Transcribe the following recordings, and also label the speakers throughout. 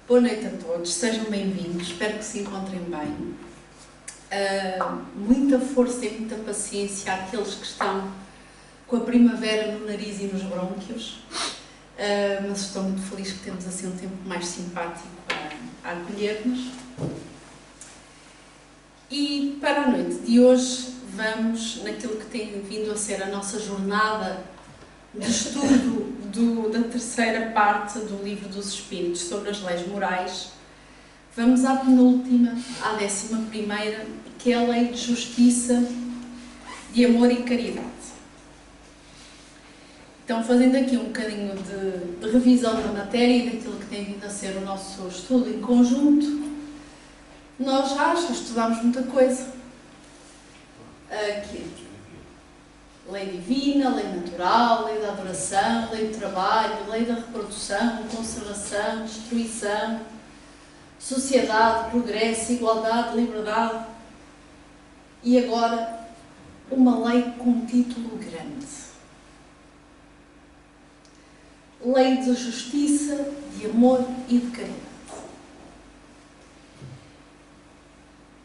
Speaker 1: Boa noite a todos, sejam bem-vindos, espero que se encontrem bem. Muita força e muita paciência àqueles que estão com a primavera no nariz e nos brônquios, mas estou muito feliz que temos assim um tempo mais simpático a acolher-nos. E para a noite de hoje vamos naquilo que tem vindo a ser a nossa jornada de estudo da terceira parte do Livro dos Espíritos sobre as leis morais. Vamos à penúltima, à 11ª, que é a lei de justiça, de amor e caridade. Então, fazendo aqui um bocadinho de revisão da matéria e daquilo que tem vindo a ser o nosso estudo em conjunto, nós já estudámos muita coisa. Aqui. Lei divina, lei natural, lei da adoração, lei do trabalho, lei da reprodução, conservação, destruição, sociedade, progresso, igualdade, liberdade. E agora, uma lei com um título grande. Lei de justiça, de amor e de caridade.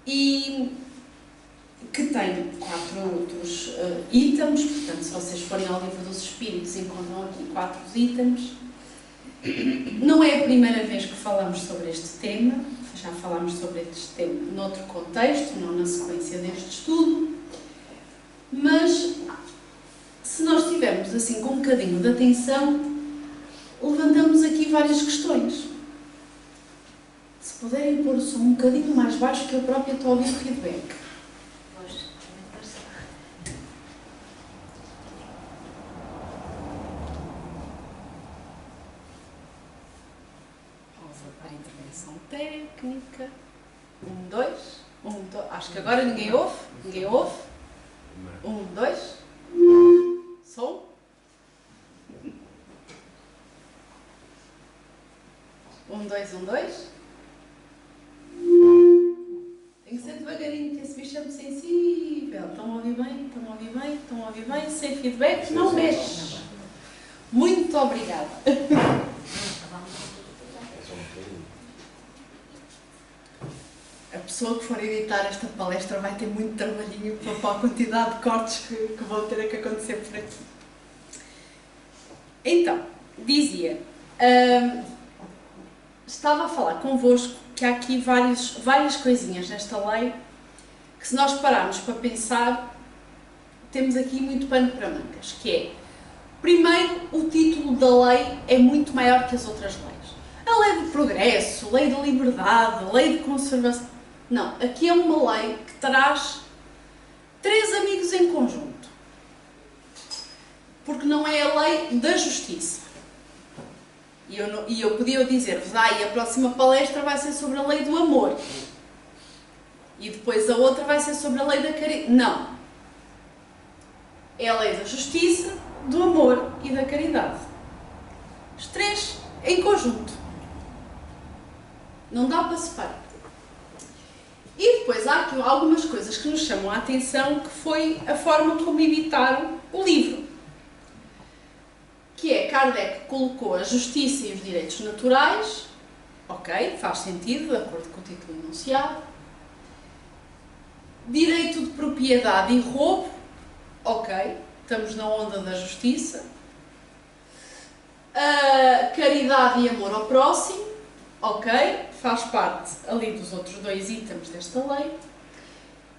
Speaker 1: E que tem 4 outros itens, portanto, se vocês forem ao Livro dos Espíritos, encontram aqui 4 itens. Não é a primeira vez que falamos sobre este tema, já falámos sobre este tema noutro contexto, não na sequência deste estudo, mas se nós estivermos assim com um bocadinho de atenção, levantamos aqui várias questões. Se puderem pôr o som um bocadinho mais baixo, que eu própria estou a ouvir feedback. Técnica. 1, 2. Acho que agora ninguém ouve. Ninguém ouve. 1, 2. Som. 1, 2, 1, 2. Tem que ser devagarinho, que esse bicho é muito sensível. Estão a ouvir bem? Estão a ouvir bem? Estão a ouvir bem? Sem feedback? Não mexe. Muito obrigada. A pessoa que for editar esta palestra vai ter muito trabalhinho para a quantidade de cortes que vão ter que acontecer por aqui. Então, dizia, estava a falar convosco que há aqui várias coisinhas nesta lei que, se nós pararmos para pensar, temos aqui muito pano para mangas, que é, primeiro, o título da lei é muito maior que as outras leis. A lei do progresso, lei da liberdade, lei de conservação. Não, aqui é uma lei que traz 3 amigos em conjunto. Porque não é a lei da justiça. E eu podia dizer-vos, e a próxima palestra vai ser sobre a lei do amor. E depois a outra vai ser sobre a lei da caridade. Não. É a lei da justiça, do amor e da caridade. Os 3 em conjunto. Não dá para separar. E depois há aqui algumas coisas que nos chamam a atenção, que foi a forma como editaram o livro. Que é, Kardec colocou a justiça e os direitos naturais, ok, faz sentido, de acordo com o título enunciado. Direito de propriedade e roubo, ok, estamos na onda da justiça. Caridade e amor ao próximo, ok, faz parte ali dos outros 2 itens desta lei.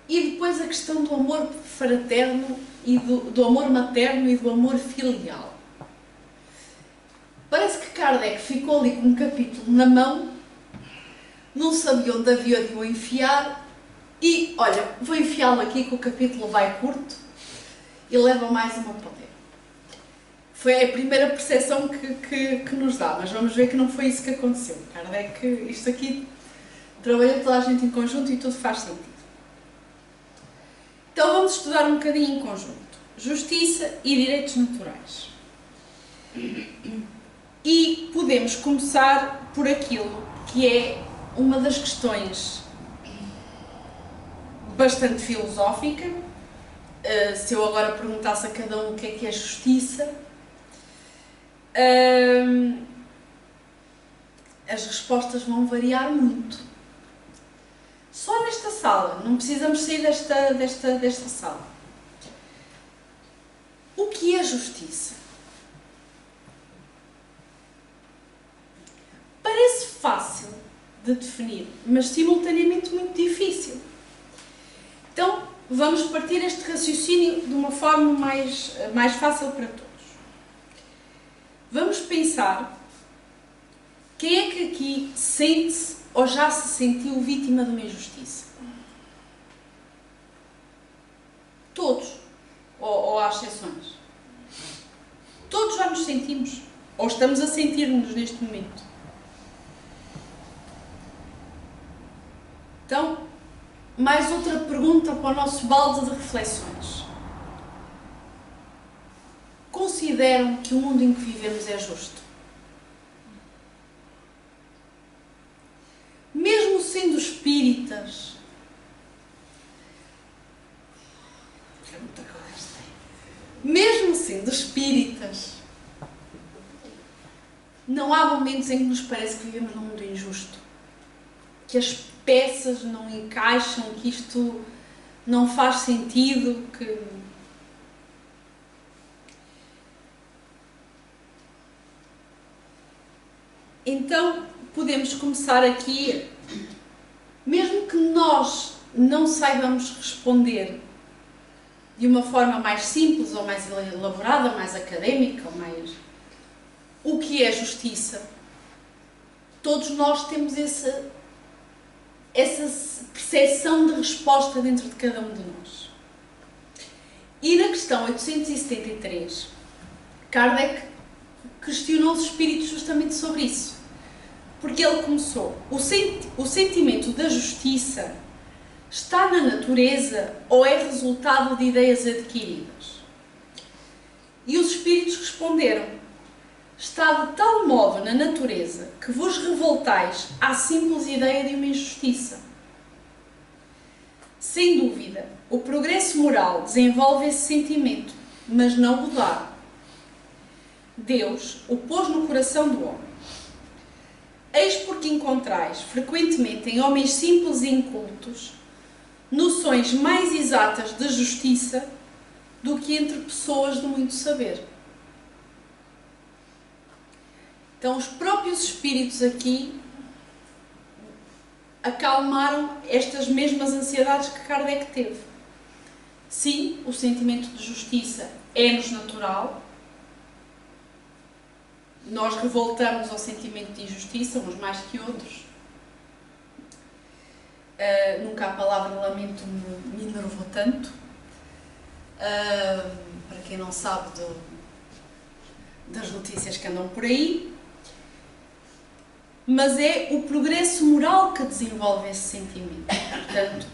Speaker 1: E depois a questão do amor fraterno e do amor materno e do amor filial. Parece que Kardec ficou ali com um capítulo na mão, não sabia onde havia de o enfiar e, olha, vou enfiá-lo aqui que o capítulo vai curto e leva mais uma paleira. Foi a primeira percepção que nos dá, mas vamos ver que não foi isso que aconteceu. Kardec, isto aqui, trabalhou toda a gente em conjunto e tudo faz sentido. Então vamos estudar um bocadinho em conjunto. Justiça e direitos naturais. E podemos começar por aquilo que é uma das questões bastante filosófica. Se eu agora perguntasse a cada um o que é justiça, as respostas vão variar muito. Só nesta sala, não precisamos sair desta sala. O que é justiça? Parece fácil de definir, mas simultaneamente muito difícil. Então, vamos partir este raciocínio de uma forma mais fácil para todos. Vamos pensar quem é que aqui sente-se ou já se sentiu vítima de uma injustiça? Todos. Ou há exceções? Todos já nos sentimos. Ou estamos a sentir-nos neste momento. Então, mais outra pergunta para o nosso balde de reflexões. Consideram que o mundo em que vivemos é justo? Mesmo sendo espíritas, mesmo sendo espíritas, não há momentos em que nos parece que vivemos num mundo injusto, que as peças não encaixam, que isto não faz sentido, que... Então, podemos começar aqui, mesmo que nós não saibamos responder de uma forma mais simples ou mais elaborada, mais académica, ou mais... O que é justiça? Todos nós temos essa percepção de resposta dentro de cada um de nós. E na questão 873, Kardec questionou os espíritos justamente sobre isso. Porque ele começou, o sentimento da justiça está na natureza ou é resultado de ideias adquiridas? E os espíritos responderam, está de tal modo na natureza que vos revoltais à simples ideia de uma injustiça. Sem dúvida, o progresso moral desenvolve esse sentimento, mas não o dá. Deus o pôs no coração do homem. Eis porque encontrais, frequentemente em homens simples e incultos, noções mais exatas de justiça do que entre pessoas de muito saber. Então, os próprios espíritos aqui acalmaram estas mesmas ansiedades que Kardec teve. Sim, o sentimento de justiça é-nos natural. Nós revoltamos ao sentimento de injustiça, uns mais que outros. Nunca a palavra lamento me enervou tanto. Para quem não sabe das notícias que andam por aí. Mas é o progresso moral que desenvolve esse sentimento. Portanto,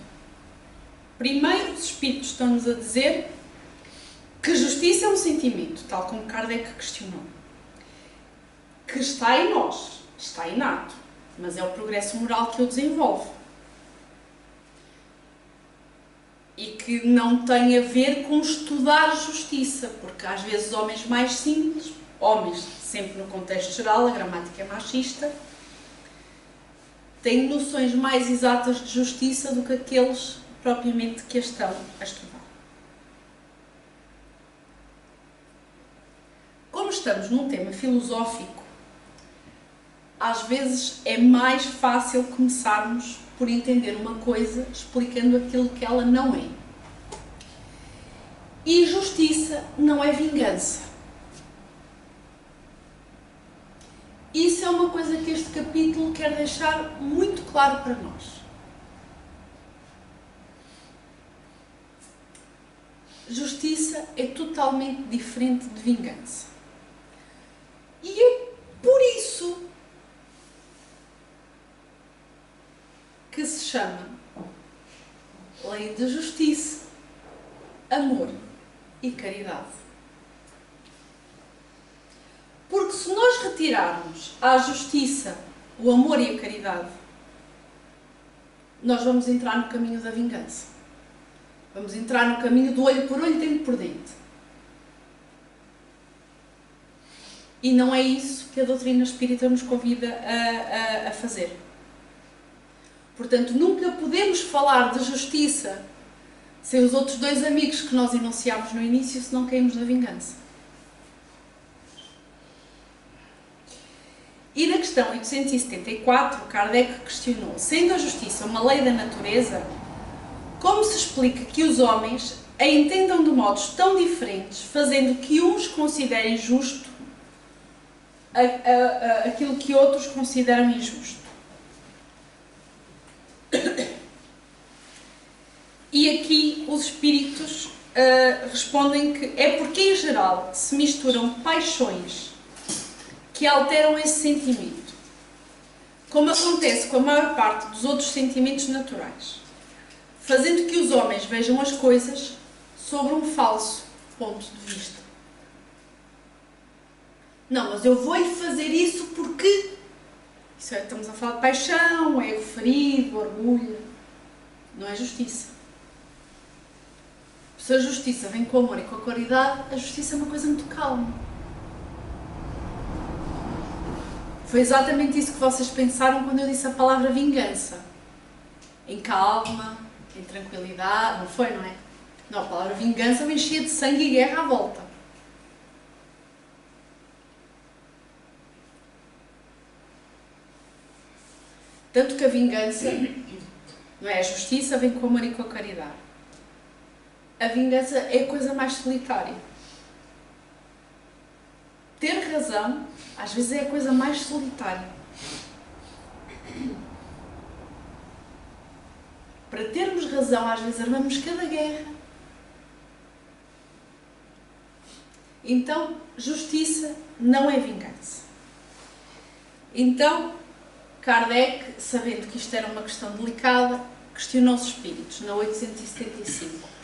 Speaker 1: primeiro os espíritos estão-nos a dizer que justiça é um sentimento, tal como Kardec questionou. Que está em nós, está inato, mas é o progresso moral que o desenvolve. E que não tem a ver com estudar justiça, porque às vezes homens mais simples, homens sempre no contexto geral, a gramática é machista, têm noções mais exatas de justiça do que aqueles propriamente que a estão a estudar. Como estamos num tema filosófico, às vezes é mais fácil começarmos por entender uma coisa explicando aquilo que ela não é. E justiça não é vingança. Isso é uma coisa que este capítulo quer deixar muito claro para nós. Justiça é totalmente diferente de vingança. E é por isso que se chama lei de justiça, amor e caridade. Porque se nós retirarmos à justiça o amor e a caridade, nós vamos entrar no caminho da vingança. Vamos entrar no caminho do olho por olho, dente por dente. E não é isso que a doutrina espírita nos convida a fazer. Portanto, nunca podemos falar de justiça sem os outros dois amigos que nós enunciámos no início, se não caímos na vingança. E na questão 874, Kardec questionou: sendo a justiça uma lei da natureza, como se explica que os homens a entendam de modos tão diferentes, fazendo que uns considerem justo aquilo que outros consideram injusto? E aqui os espíritos respondem que é porque, em geral, se misturam paixões que alteram esse sentimento, como acontece com a maior parte dos outros sentimentos naturais, fazendo que os homens vejam as coisas sobre um falso ponto de vista. Não, mas eu vou-lhe fazer isso porque... estamos a falar de paixão, ego ferido, orgulho. Não é justiça. Se a justiça vem com o amor e com a caridade, a justiça é uma coisa muito calma. Foi exatamente isso que vocês pensaram quando eu disse a palavra vingança. Em calma, em tranquilidade, não foi, não é? Não, a palavra vingança me enchia de sangue e guerra à volta. Tanto que a vingança, não é? A justiça vem com o amor e com a caridade. A vingança é a coisa mais solitária. Ter razão, às vezes, é a coisa mais solitária. Para termos razão, às vezes, armamos cada guerra. Então, justiça não é vingança. Então, Kardec, sabendo que isto era uma questão delicada, questionou os espíritos, na 875.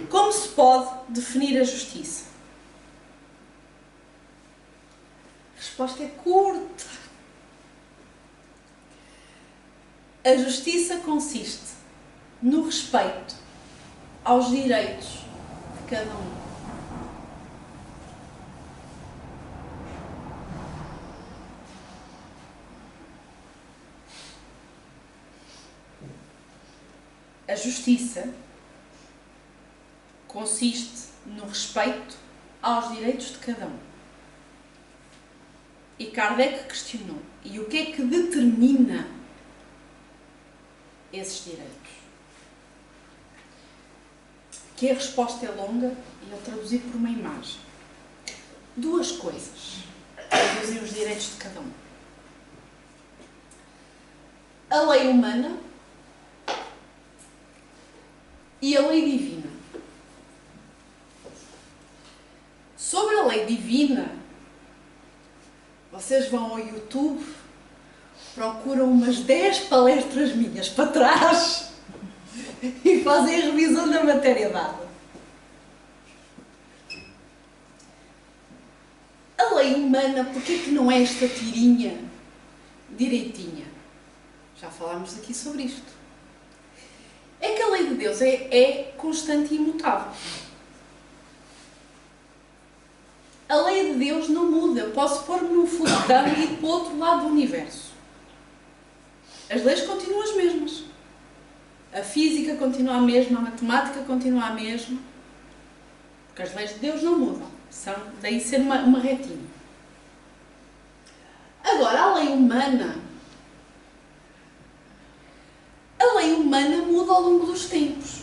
Speaker 1: Como se pode definir a justiça? A resposta é curta. A justiça consiste no respeito aos direitos de cada um. A justiça consiste no respeito aos direitos de cada um. E Kardec questionou: e o que é que determina esses direitos? Que a resposta é longa e eu traduzi por uma imagem. Duas coisas traduzem os direitos de cada um: a lei humana e a lei divina. Sobre a lei divina, vocês vão ao YouTube, procuram umas 10 palestras minhas para trás e fazem a revisão da matéria dada. A lei humana, porquê que não é esta tirinha direitinha? Já falámos aqui sobre isto. É que a lei de Deus é constante e imutável. A lei de Deus não muda. Eu posso pôr-me num foguetão e ir para o outro lado do universo. As leis continuam as mesmas. A física continua a mesma, a matemática continua a mesma. Porque as leis de Deus não mudam. São, daí ser uma retinha. Agora, a lei humana... A lei humana muda ao longo dos tempos.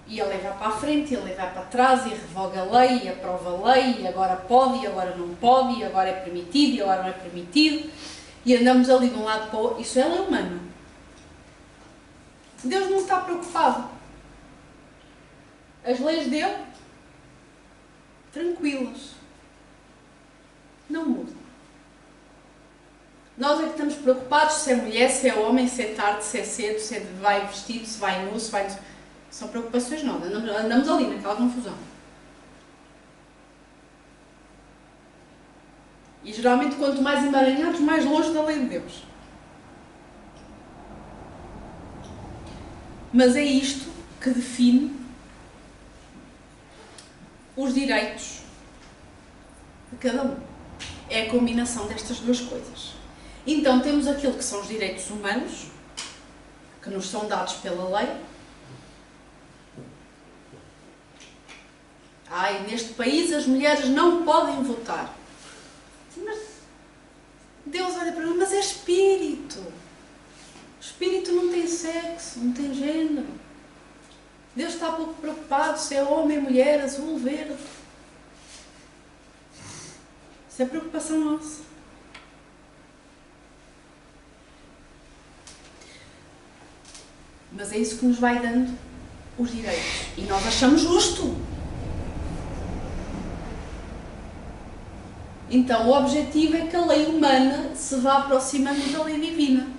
Speaker 1: E a lei vai para a frente, e a lei vai para trás, e revoga a lei, e aprova a lei, e agora pode, e agora não pode, e agora é permitido, e agora não é permitido. E andamos ali de um lado para o outro. Isso é a lei humana. Deus não está preocupado. As leis dele, tranquilas. Não mudam. Nós é que estamos preocupados se é mulher, se é homem, se é tarde, se é cedo, se vai vestido, se vai nu, se vai... São preocupações não, andamos ali naquela confusão. E geralmente quanto mais emaranhados, mais longe da lei de Deus. Mas é isto que define os direitos de cada um. É a combinação destas duas coisas. Então temos aquilo que são os direitos humanos, que nos são dados pela lei. Neste país as mulheres não podem votar. Mas Deus olha para nós, mas é espírito. O espírito não tem sexo, não tem género. Deus está pouco preocupado se é homem, mulher, azul, verde. Isso é preocupação nossa. Mas é isso que nos vai dando os direitos. E nós achamos justo. Então, o objetivo é que a lei humana se vá aproximando da lei divina.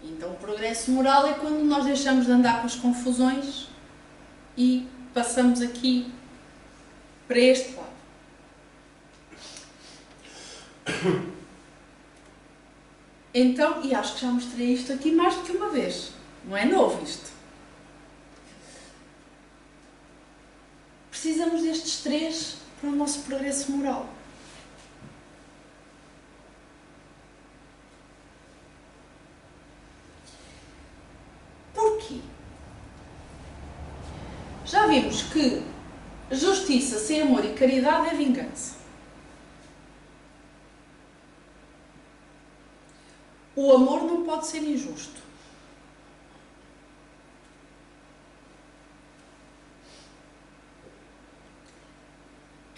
Speaker 1: Então, o progresso moral é quando nós deixamos de andar com as confusões e passamos aqui para este lado. Então, e acho que já mostrei isto aqui mais do que uma vez. Não é novo isto. Precisamos destes três para o nosso progresso moral. Porquê? Já vimos que justiça sem amor e caridade é vingança. O amor não pode ser injusto.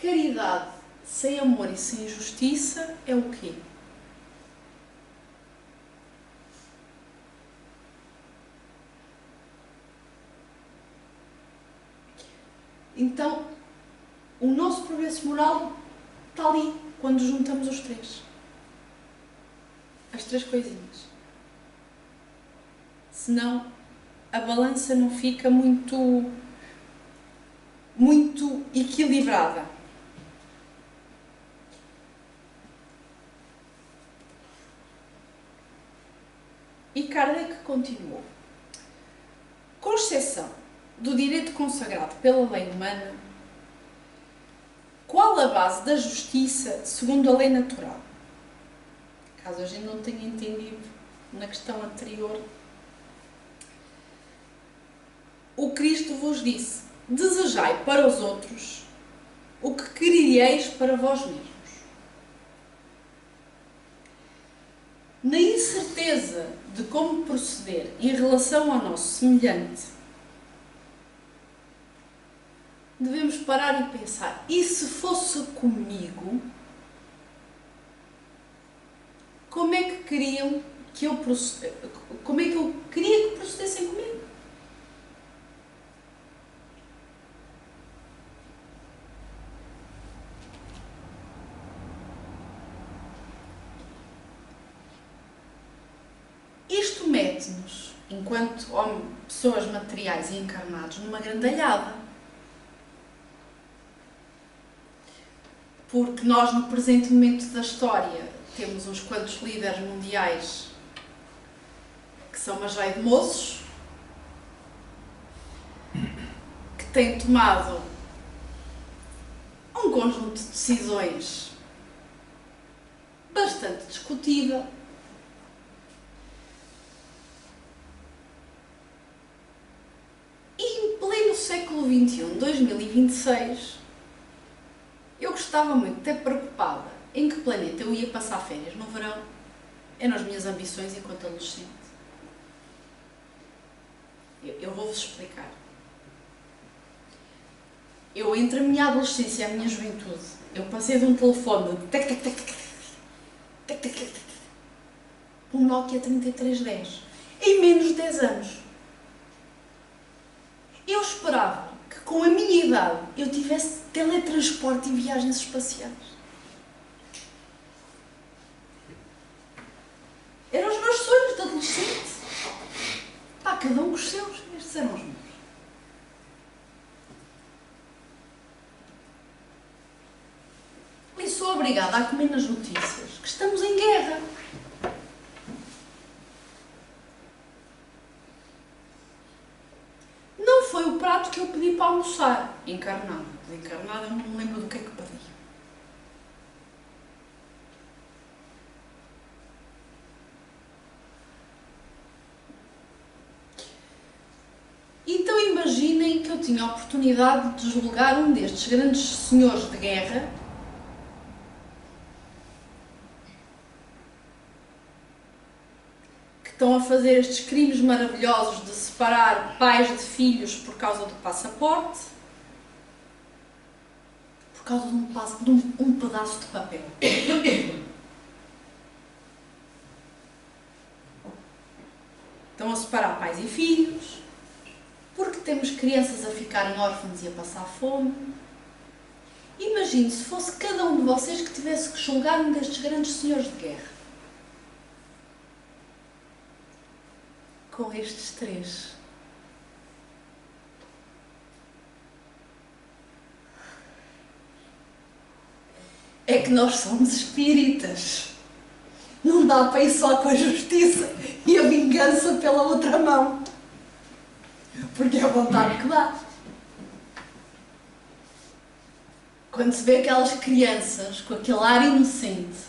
Speaker 1: Caridade sem amor e sem justiça é o quê? Então, o nosso progresso moral está ali, quando juntamos os três. As três coisinhas. Senão, a balança não fica muito equilibrada. E Kardec continuou. Com exceção do direito consagrado pela lei humana, qual a base da justiça segundo a lei natural? Caso a gente não tenha entendido na questão anterior, o Cristo vos disse: desejai para os outros o que quereis para vós mesmos. Na incerteza de como proceder em relação ao nosso semelhante, devemos parar e pensar: e se fosse comigo, como é que queriam que eu como é que eu queria que procedessem comigo? Isto mete-nos, enquanto pessoas materiais e encarnados, numa grandalhada. Porque nós, no presente momento da história, temos uns quantos líderes mundiais que são uma joia de moços, que têm tomado um conjunto de decisões bastante discutível. E em pleno século XXI, 2026, eu gostava muito de ter preocupada em que planeta eu ia passar férias no verão. Eram as minhas ambições enquanto adolescente. Eu vou-vos explicar. Eu, entre a minha adolescência e a minha juventude, eu passei de um telefone de um Nokia 3310 em menos de 10 anos. Eu esperava que com a minha idade eu tivesse teletransporte e viagens espaciais. Eram os meus sonhos de adolescente. Pá, cada um com os seus. Estes eram os meus. E sou obrigada a comer nas notícias que estamos em guerra. foi o prato que eu pedi para almoçar. Encarnado. Desencarnado, eu não me lembro do que é que pedi. Então imaginem que eu tinha a oportunidade de julgar um destes grandes senhores de guerra que estão a fazer estes crimes maravilhosos de separar pais de filhos por causa do passaporte, por causa de um pedaço de papel. Estão a separar pais e filhos, porque temos crianças a ficarem órfãs e a passar fome. Imagine se fosse cada um de vocês que tivesse que julgar um destes grandes senhores de guerra. Com estes três. É que nós somos espíritas. Não dá para ir só com a justiça e a vingança pela outra mão. Porque é a vontade que dá. Quando se vê aquelas crianças com aquele ar inocente,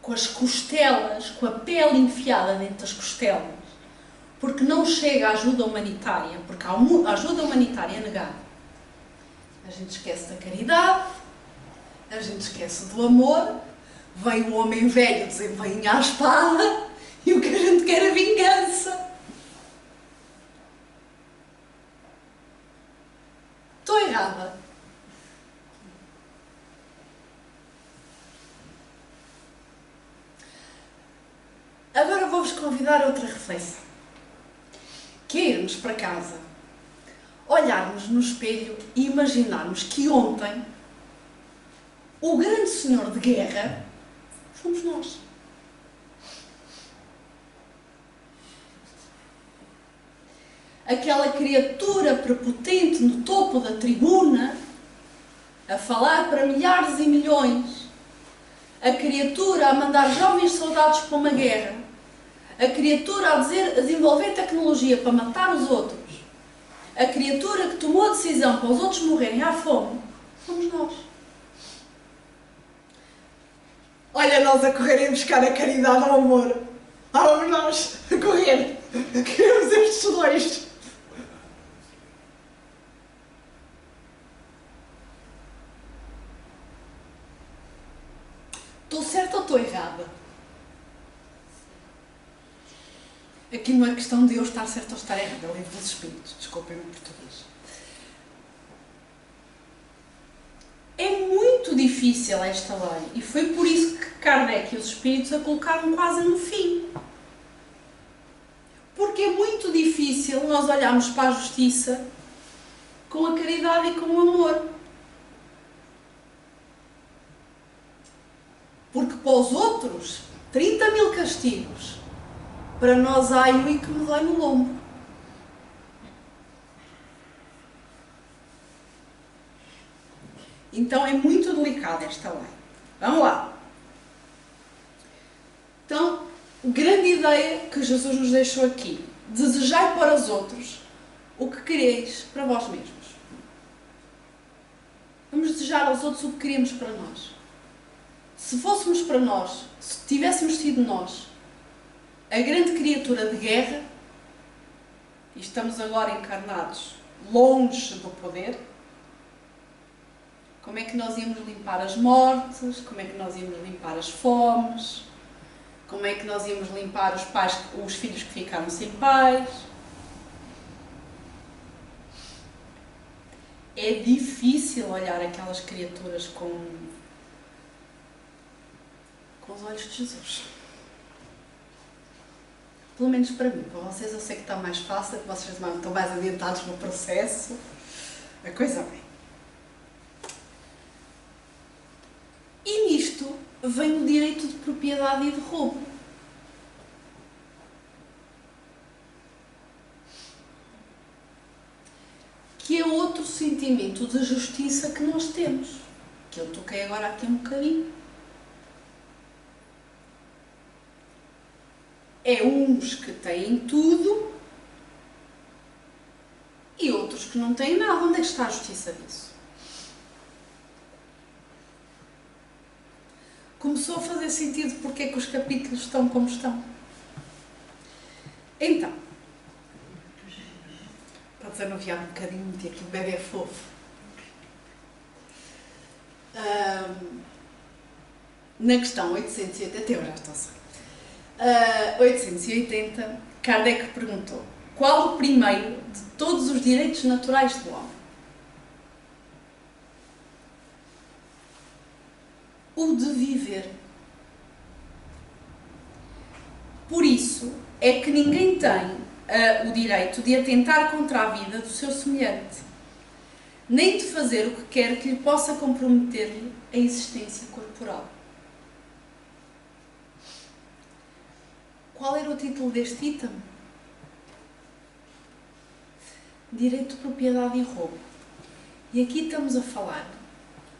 Speaker 1: com as costelas, com a pele enfiada dentro das costelas, porque não chega a ajuda humanitária, porque há a ajuda humanitária negada. A gente esquece da caridade, a gente esquece do amor, vem o homem velho desembainhar a espada e o que a gente quer é vingança. Estou errada. Agora vou-vos convidar a outra reflexão. Que é irmos para casa, olharmos no espelho e imaginarmos que ontem o grande senhor de guerra fomos nós. Aquela criatura prepotente no topo da tribuna, a falar para milhares e milhões, a criatura a mandar jovens soldados para uma guerra, a criatura a desenvolver tecnologia para matar os outros, a criatura que tomou a decisão para os outros morrerem à fome, somos nós. Olha nós a correrem buscar a caridade ao amor. Vamos nós a correr. Queremos estes dois. Estou certa ou estou errada? Aqui não é questão de eu estar certa ou estar errada, é o livro dos Espíritos, desculpem-me o português. É muito difícil esta lei e foi por isso que Kardec e os Espíritos a colocaram quase no fim. Porque é muito difícil nós olharmos para a justiça com a caridade e com o amor. Porque para os outros, 30 mil castigos. Para nós, ai, o que me dói no lombo. Então é muito delicada esta lei. Vamos lá. Então, grande ideia que Jesus nos deixou aqui. Desejai para os outros o que quereis para vós mesmos. Vamos desejar aos outros o que queremos para nós. Se fôssemos para nós, se tivéssemos sido nós, a grande criatura de guerra, e estamos agora encarnados longe do poder, como é que nós íamos limpar as mortes? Como é que nós íamos limpar as fomes? Como é que nós íamos limpar os filhos que ficaram sem pais? É difícil olhar aquelas criaturas com os olhos de Jesus. Pelo menos para mim. Para vocês eu sei que está mais fácil, que vocês estão mais adiantados no processo. A coisa bem. E nisto vem o direito de propriedade e de roubo. Que é outro sentimento de justiça que nós temos. Que eu toquei agora aqui um bocadinho. É uns que têm tudo que não têm nada. Onde é que está a justiça disso? Começou a fazer sentido porque é que os capítulos estão como estão. Então, para desanuviar um bocadinho, meter aqui o bebê fofo. Na questão 880, eu já estou a sair. 880, Kardec perguntou: qual o primeiro de todos os direitos naturais do homem? O de viver. Por isso é que ninguém tem o direito de atentar contra a vida do seu semelhante, nem de fazer o que quer que lhe possa comprometer-lhe a existência corporal. Qual era o título deste item? Direito de propriedade e roubo. E aqui estamos a falar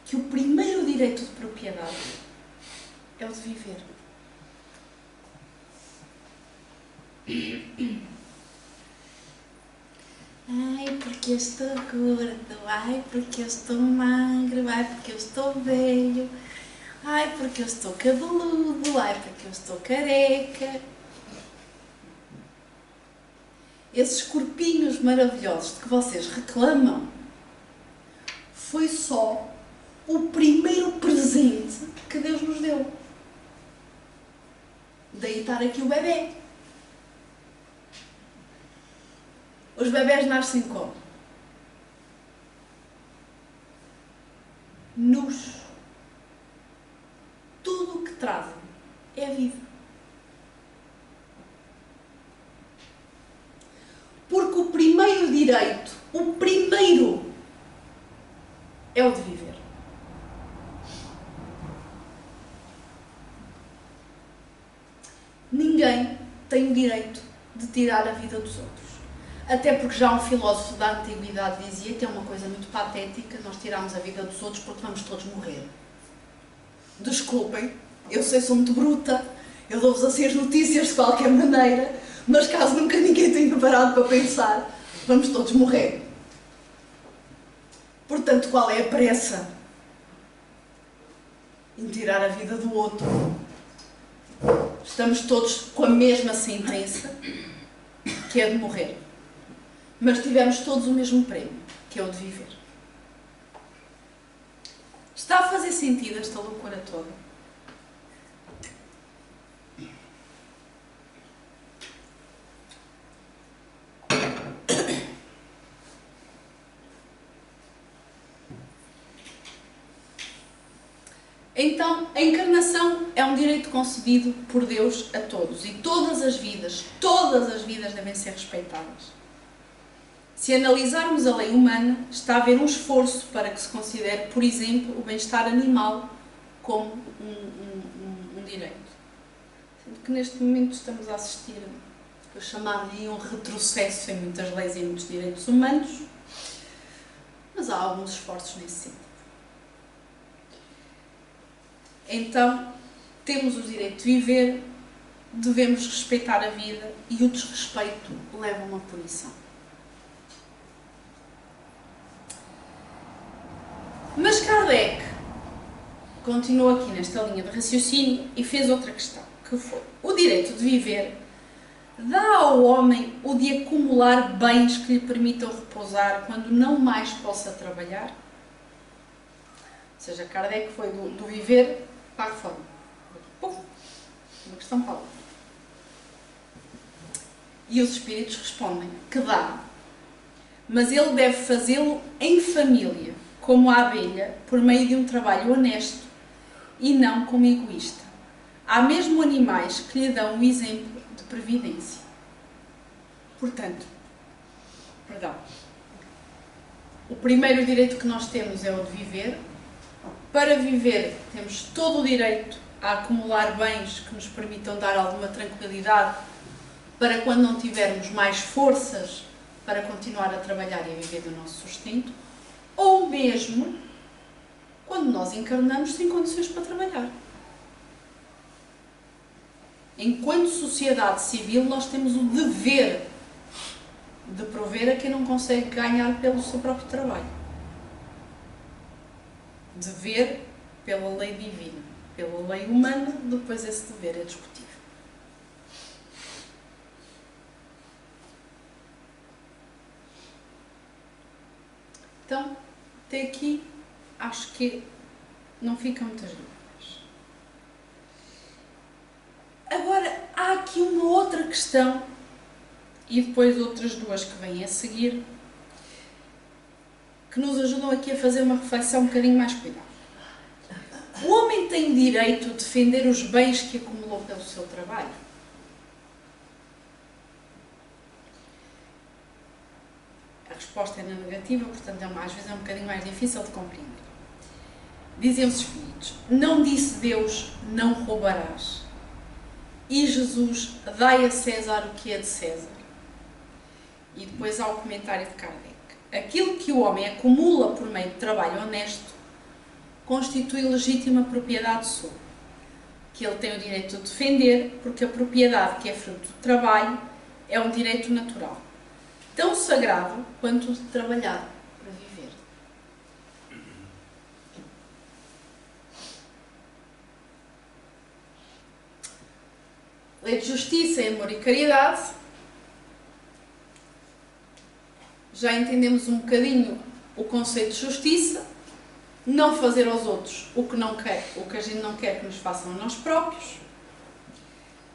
Speaker 1: que o primeiro direito de propriedade é o de viver. Ai, porque eu estou gordo. Ai, porque eu estou magro. Ai, porque eu estou velho. Ai, porque eu estou cabeludo. Ai, porque eu estou careca. Esses corpinhos maravilhosos de que vocês reclamam foi só o primeiro presente que Deus nos deu. Daí estar aqui o bebê. Os bebés nascem como? Nus. Tudo o que trazem é vida. Porque o primeiro direito, o primeiro, é o de viver. Ninguém tem o direito de tirar a vida dos outros. Até porque já um filósofo da antiguidade dizia que é uma coisa muito patética nós tirarmos a vida dos outros porque vamos todos morrer. Desculpem, eu sei, sou muito bruta, eu dou-vos assim as notícias de qualquer maneira, mas caso nunca ninguém tenha parado para pensar, vamos todos morrer. Portanto, qual é a pressa em tirar a vida do outro? Estamos todos com a mesma sentença, que é de morrer. Mas tivemos todos o mesmo prémio, que é o de viver. Está a fazer sentido esta loucura toda? Então, a encarnação é um direito concedido por Deus a todos. E todas as vidas devem ser respeitadas. Se analisarmos a lei humana, está a haver um esforço para que se considere, por exemplo, o bem-estar animal como um direito. Sendo que neste momento estamos a assistir, eu chamaria um retrocesso em muitas leis e em muitos direitos humanos, mas há alguns esforços nesse sentido. Então, temos o direito de viver, devemos respeitar a vida e o desrespeito leva a uma punição. Mas Kardec continuou aqui nesta linha de raciocínio e fez outra questão, que foi: o direito de viver dá ao homem o de acumular bens que lhe permitam repousar quando não mais possa trabalhar? Ou seja, Kardec foi do viver para a reforma. Puf, uma questão para a outra. E os espíritos respondem que dá, mas ele deve fazê-lo em família, como a abelha, por meio de um trabalho honesto e não como egoísta. Há mesmo animais que lhe dão um exemplo de previdência. Portanto, o primeiro direito que nós temos é o de viver. Para viver, temos todo o direito a acumular bens que nos permitam dar alguma tranquilidade para quando não tivermos mais forças para continuar a trabalhar e a viver do nosso sustento, ou mesmo quando nós encarnamos sem condições para trabalhar. Enquanto sociedade civil, nós temos o dever de prover a quem não consegue ganhar pelo seu próprio trabalho. Dever pela lei divina. Pela lei humana, depois esse dever é discutível. Então, até aqui, acho que não ficam muitas dúvidas. Agora, há aqui uma outra questão, e depois outras duas que vêm a seguir, que nos ajudam aqui a fazer uma reflexão um bocadinho mais cuidada. O homem tem direito a defender os bens que acumulou pelo seu trabalho? A resposta é na negativa, portanto, às vezes é um bocadinho mais difícil de compreender. Dizem os Espíritos: não disse Deus, não roubarás. E Jesus: dai a César o que é de César. E depois há o comentário de Kardec: aquilo que o homem acumula por meio de trabalho honesto constitui legítima propriedade sobre, que ele tem o direito de defender, porque a propriedade que é fruto do trabalho é um direito natural, tão sagrado quanto o de trabalhar para viver. Lei de justiça, amor e caridade. Já entendemos um bocadinho o conceito de justiça. Não fazer aos outros o que a gente não quer que nos façam a nós próprios.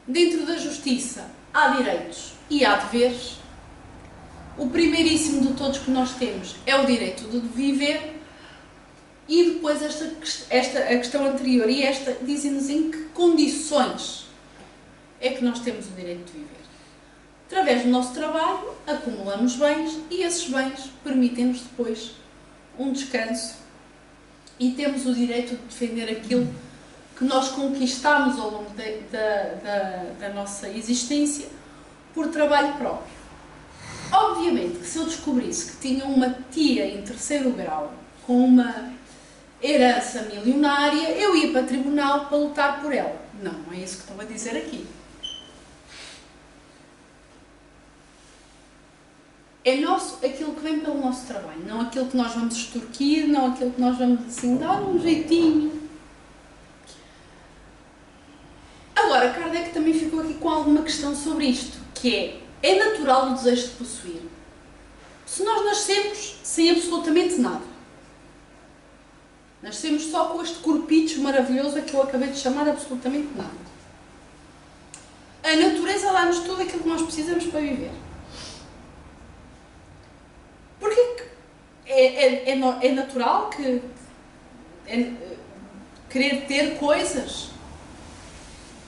Speaker 1: Dentro da justiça há direitos e há deveres. O primeiríssimo de todos que nós temos é o direito de viver. E depois a questão anterior e esta dizem-nos em que condições é que nós temos o direito de viver. Através do nosso trabalho acumulamos bens e esses bens permitem-nos depois um descanso. E temos o direito de defender aquilo que nós conquistamos ao longo da nossa existência por trabalho próprio. Obviamente que se eu descobrisse que tinha uma tia em 3º grau com uma herança milionária, eu ia para o tribunal para lutar por ela. Não, não é isso que estou a dizer aqui. É nosso aquilo que vem pelo nosso trabalho, não aquilo que nós vamos extorquir, não aquilo que nós vamos assim dar um jeitinho. Agora, Kardec também ficou aqui com alguma questão sobre isto, que é natural o desejo de possuir. Se nós nascemos sem absolutamente nada, nascemos só com este corpicho maravilhoso a que eu acabei de chamar absolutamente nada, a natureza dá-nos tudo aquilo que nós precisamos para viver. Porquê que é natural querer ter coisas?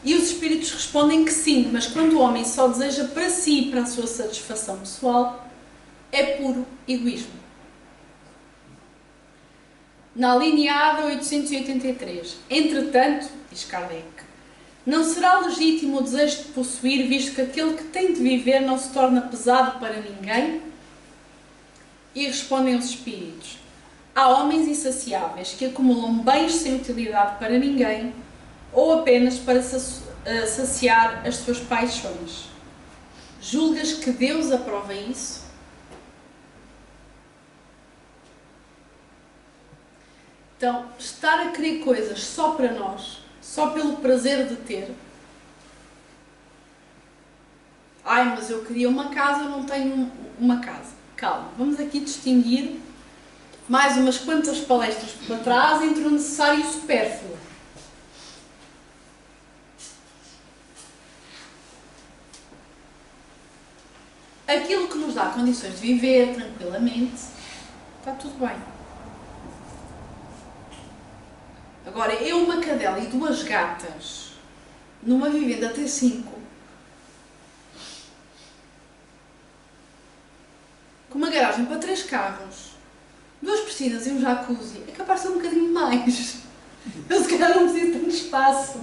Speaker 1: E os espíritos respondem que sim, mas quando o homem só deseja para si e para a sua satisfação pessoal, é puro egoísmo. Na alineada 883, entretanto, diz Kardec, não será legítimo o desejo de possuir, visto que aquele que tem de viver não se torna pesado para ninguém? E respondem os espíritos: há homens insaciáveis que acumulam bens sem utilidade para ninguém ou apenas para saciar as suas paixões. Julgas que Deus aprova isso? Então, estar a querer coisas só para nós, só pelo prazer de ter. Ai, mas eu queria uma casa, eu não tenho uma casa. Calma, vamos aqui distinguir mais umas quantas palestras para trás entre o necessário e o supérfluo. Aquilo que nos dá condições de viver tranquilamente, está tudo bem. Agora, eu, uma cadela e 2 gatas numa vivenda T5, com uma garagem para 3 carros, 2 piscinas e um jacuzzi, é capaz de ser um bocadinho mais. Eu se calhar não preciso de tanto espaço.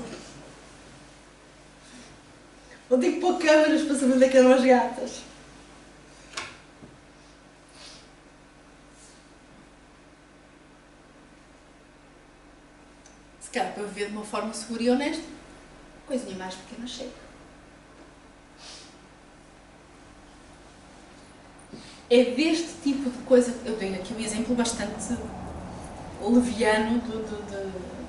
Speaker 1: Vou ter que pôr câmaras para saber onde é que eram as gatas. Se calhar para viver de uma forma segura e honesta, coisinha mais pequena chega. é deste tipo de coisa. Eu tenho aqui um exemplo bastante leviano,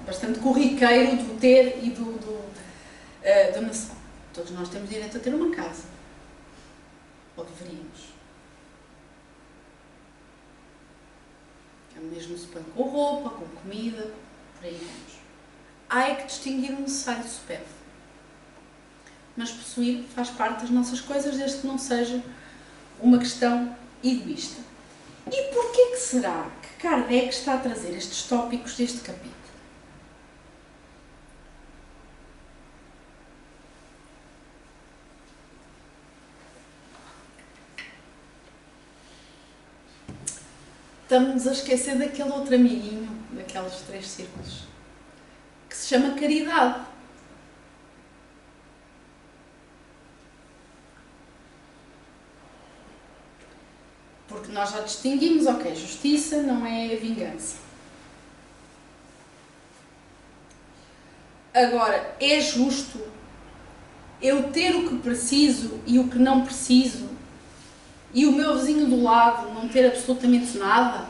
Speaker 1: bastante corriqueiro do ter e do nação. Todos nós temos direito a ter uma casa. Ou deveríamos. Mesmo se põe com roupa, com comida, por aí vamos. Há é que distinguir o necessário do supérfluo. Mas possuir faz parte das nossas coisas, desde que não seja uma questão egoísta. E porquê que será que Kardec está a trazer estes tópicos deste capítulo? Estamos a esquecer daquele outro amiguinho, daqueles 3 círculos, que se chama caridade. Porque nós já distinguimos, ok, justiça não é vingança. Agora, é justo eu ter o que preciso e o que não preciso e o meu vizinho do lado não ter absolutamente nada?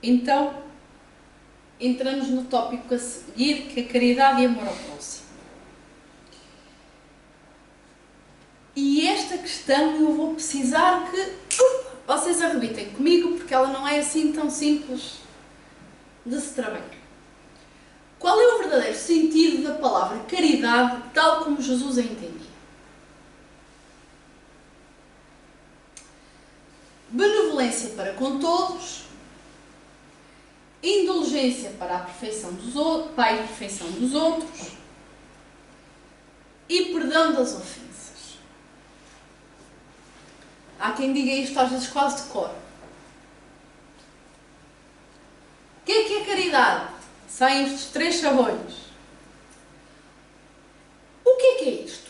Speaker 1: Então, entramos no tópico a seguir, que é caridade e amor ao próximo. E esta questão eu vou precisar que vocês arrebitem comigo, porque ela não é assim tão simples de se trabalhar. Qual é o verdadeiro sentido da palavra caridade, tal como Jesus a entendia? Benevolência para com todos, indulgência para a perfeição dos outros, para a imperfeição dos outros e perdão das ofensas. Há quem diga isto às vezes quase de cor. O que é caridade? Saem estes 3 chavões. O que é isto?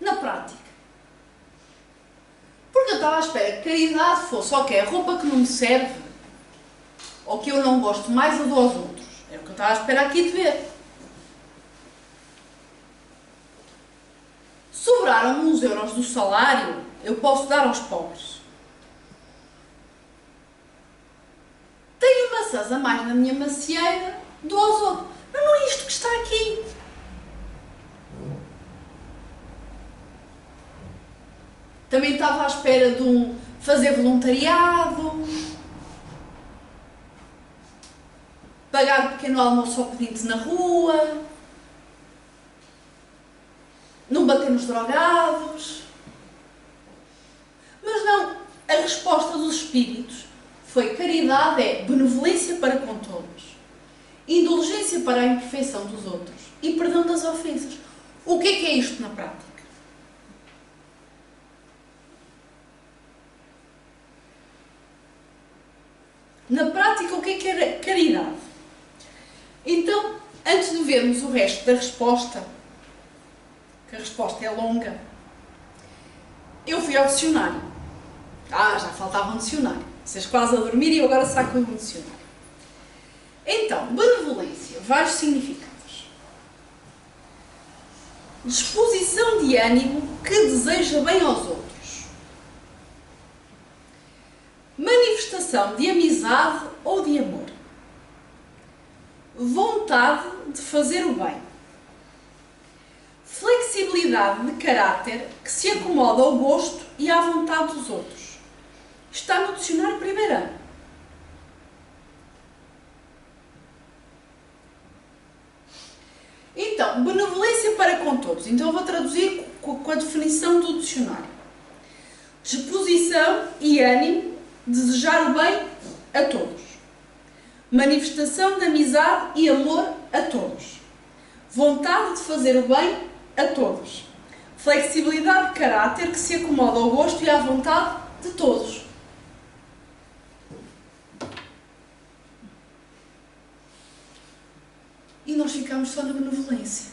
Speaker 1: Na prática. Porque eu estava à espera que caridade fosse, ok, a roupa que não me serve, ou que eu não gosto mais, eu dou aos outros. Era o que eu estava à espera aqui de ver. Sobraram uns euros do salário, eu posso dar aos pobres. Tenho maçãs a mais na minha macieira, dou aos outros. Mas não é isto que está aqui. Também estava à espera de fazer voluntariado, pagar pequeno almoço ao pedinte na rua, não bater nos drogados. Mas não, a resposta dos espíritos foi: caridade é benevolência para com todos, indulgência para a imperfeição dos outros e perdão das ofensas. O que é isto na prática? Na prática, o que é caridade? Então, antes de vermos o resto da resposta, que a resposta é longa, eu fui ao dicionário. Já faltava um dicionário. Vocês quase a dormir e eu agora saco um dicionário. Então, benevolência, vários significados. Disposição de ânimo que deseja bem aos outros. Manifestação de amizade ou de amor. Vontade de fazer o bem. Flexibilidade de caráter que se acomoda ao gosto e à vontade dos outros. Está no dicionário primeiro ano. Então, benevolência para com todos. Então eu vou traduzir com a definição do dicionário. Disposição e ânimo de desejar o bem a todos. Manifestação de amizade e amor a todos. Vontade de fazer o bem a todos. Flexibilidade de caráter que se acomoda ao gosto e à vontade de todos. E nós ficamos só na benevolência.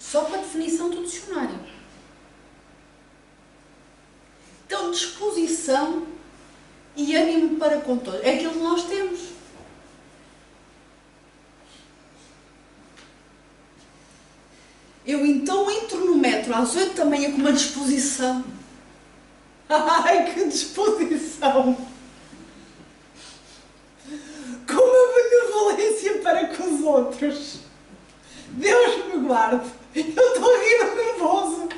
Speaker 1: Só com a definição do dicionário. Então, disposição e longânimo para com todos. É aquilo que nós temos. Eu então entro no metro às 8 da manhã com uma disposição. Ai, que disposição! Com uma benevolência para com os outros. Deus me guarde. Eu estou a rir nervoso.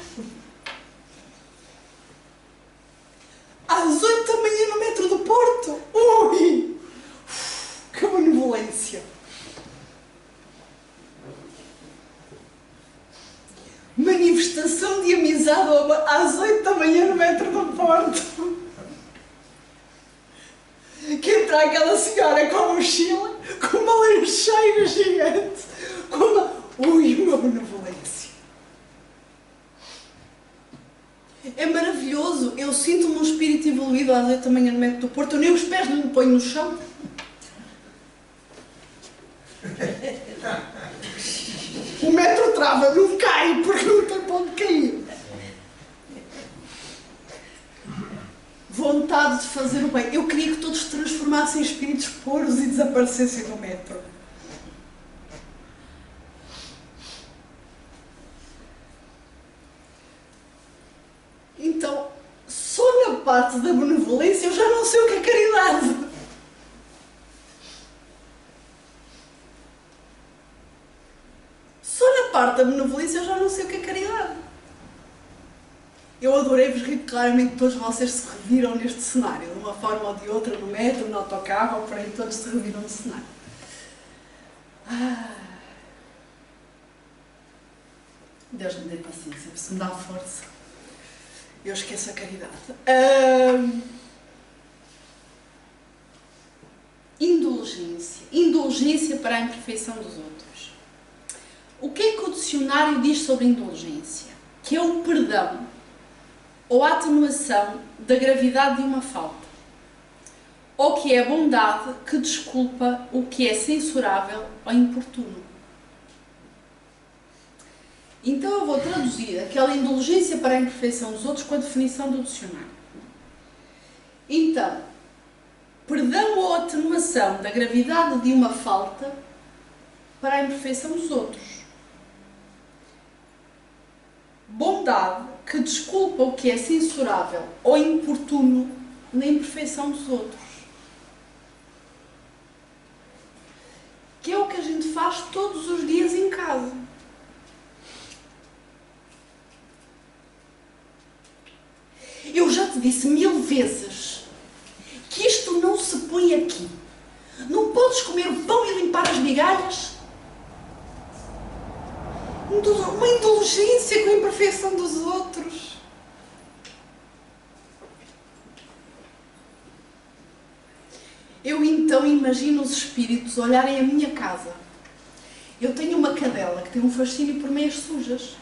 Speaker 1: Às 8 da manhã no metro do Porto. Ui! Que benevolência. Manifestação de amizade às 8 da manhã no metro do Porto. Que entra aquela senhora com a mochila, com uma lancheira gigante, com uma... Ui, uma benevolência. É maravilhoso. Eu sinto-me um espírito evoluído às 8 da manhã no metro do Porto. Eu nem os pés não me ponho no chão. O metro trava, não cai, porque não tem para onde cair. Vontade de fazer o bem. Eu queria que todos se transformassem em espíritos puros e desaparecessem do metro. Então, só na parte da benevolência eu já não sei o que é caridade. Só na parte da benevolência eu já não sei o que é caridade. Eu adorei-vos rir, claramente todos vocês se reviram neste cenário, de uma forma ou de outra, no metro, no autocarro, ou por aí, todos se reviram no cenário. Deus me dê paciência, se me dá força, eu esqueço a caridade. Indulgência. Indulgência para a imperfeição dos outros. O que é que o dicionário diz sobre indulgência? Que é o perdão ou a atenuação da gravidade de uma falta, ou que é a bondade que desculpa o que é censurável ou importuno. Então eu vou traduzir aquela indulgência para a imperfeição dos outros com a definição do dicionário. Então, perdão ou atenuação da gravidade de uma falta para a imperfeição dos outros. Bondade que desculpa o que é censurável ou importuno na imperfeição dos outros. Que é o que a gente faz todos os dias em casa. Eu já te disse 1000 vezes que isto não se põe aqui. Não podes comer o pão e limpar as migalhas? Uma indulgência com a imperfeição dos outros. Eu então imagino os espíritos olharem a minha casa. Eu tenho uma cadela que tem um fascínio por meias sujas.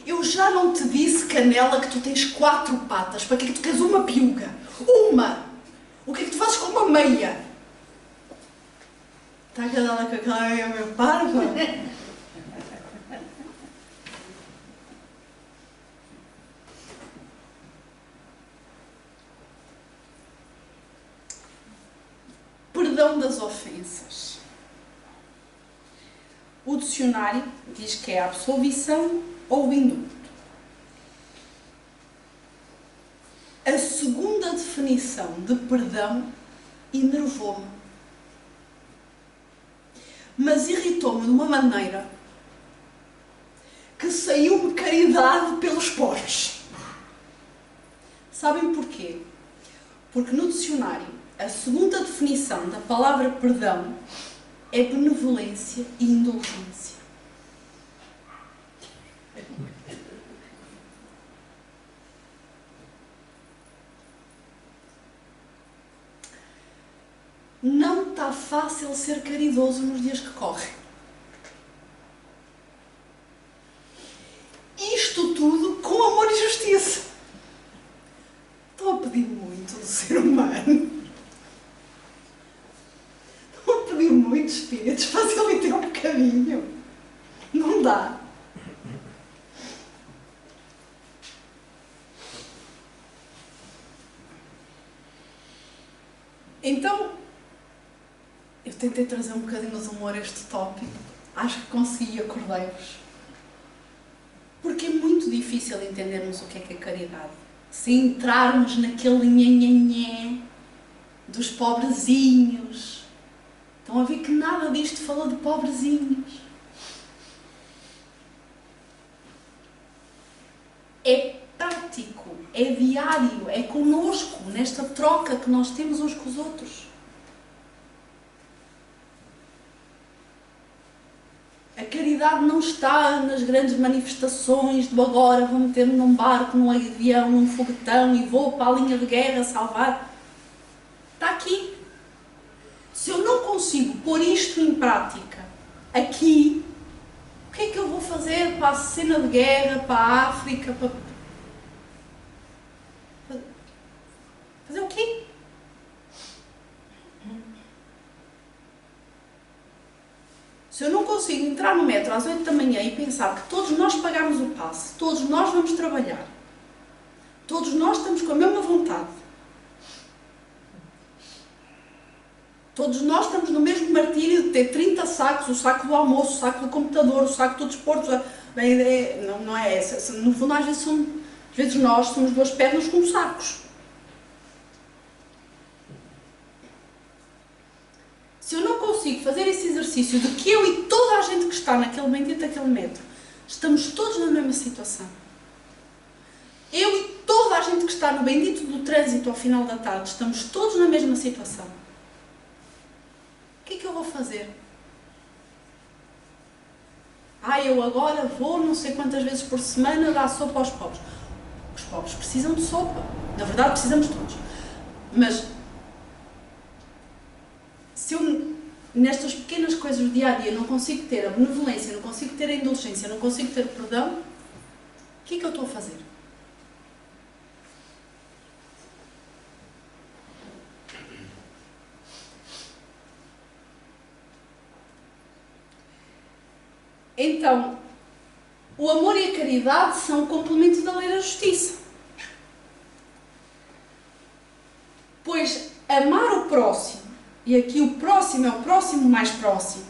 Speaker 1: Eu já não te disse, Canela, que tu tens 4 patas. Para que é que tu queres uma piuga? Uma! O que é que tu fazes com uma meia? Está a cadela com aquela meia meio parva? Perdão das ofensas. O dicionário diz que é a absolvição ou o indulto. A segunda definição de perdão enervou-me, mas irritou-me de uma maneira que saiu-me caridade pelos poros. Sabem porquê? Porque no dicionário a segunda definição da palavra perdão é benevolência e indulgência. Não está fácil ser caridoso nos dias que correm. Isto tudo com amor e justiça. Estou a pedir muito do ser humano. Estou a pedir muito, espíritos, facilitem um bocadinho. Não dá. Então, eu tentei trazer um bocadinho de humor a este tópico. Acho que consegui, acordei-vos. Porque é muito difícil entendermos o que é caridade. Se entrarmos naquele nhanhanhé dos pobrezinhos. Estão a ver que nada disto fala de pobrezinhos. É prático, é diário, é connosco, nesta troca que nós temos uns com os outros. A caridade não está nas grandes manifestações de agora vou meter-me num barco, num avião, num foguetão e vou para a linha de guerra salvar. Está aqui. Se eu não consigo pôr isto em prática aqui, o que é que eu vou fazer para a cena de guerra, para a África, para... Fazer o quê? Se eu não consigo entrar no metro às 8 da manhã e pensar que todos nós pagamos o passe, todos nós vamos trabalhar, todos nós estamos com a mesma vontade, todos nós estamos no mesmo martírio de ter 30 sacos, o saco do almoço, o saco do computador, o saco do desporto, não é essa. No fundo, às vezes nós somos duas pernas com sacos. Se eu não consigo fazer esse exercício de que eu e toda a gente que está naquele bendito daquele metro, estamos todos na mesma situação. Eu e toda a gente que está no bendito do trânsito ao final da tarde, estamos todos na mesma situação. O que é que eu vou fazer? Eu agora vou não sei quantas vezes por semana dar sopa aos pobres. Os pobres precisam de sopa. Na verdade, precisamos todos. Mas se eu, nestas pequenas coisas do dia-a-dia, não consigo ter a benevolência, não consigo ter a indulgência, não consigo ter o perdão, o que é que eu estou a fazer? Então, o amor e a caridade são o complemento da lei da justiça. Pois amar o próximo, e aqui o próximo é o próximo mais próximo,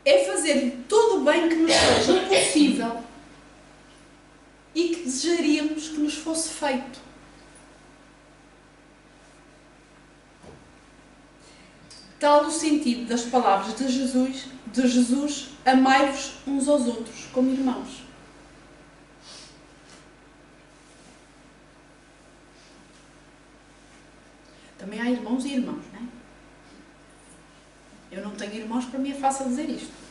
Speaker 1: é fazer todo o bem que nos seja possível e que desejaríamos que nos fosse feito. Tal o sentido das palavras de Jesus, amai-vos uns aos outros como irmãos. Também há irmãos e irmãos, não é? Eu não tenho irmãos, para mim é fácil dizer isto.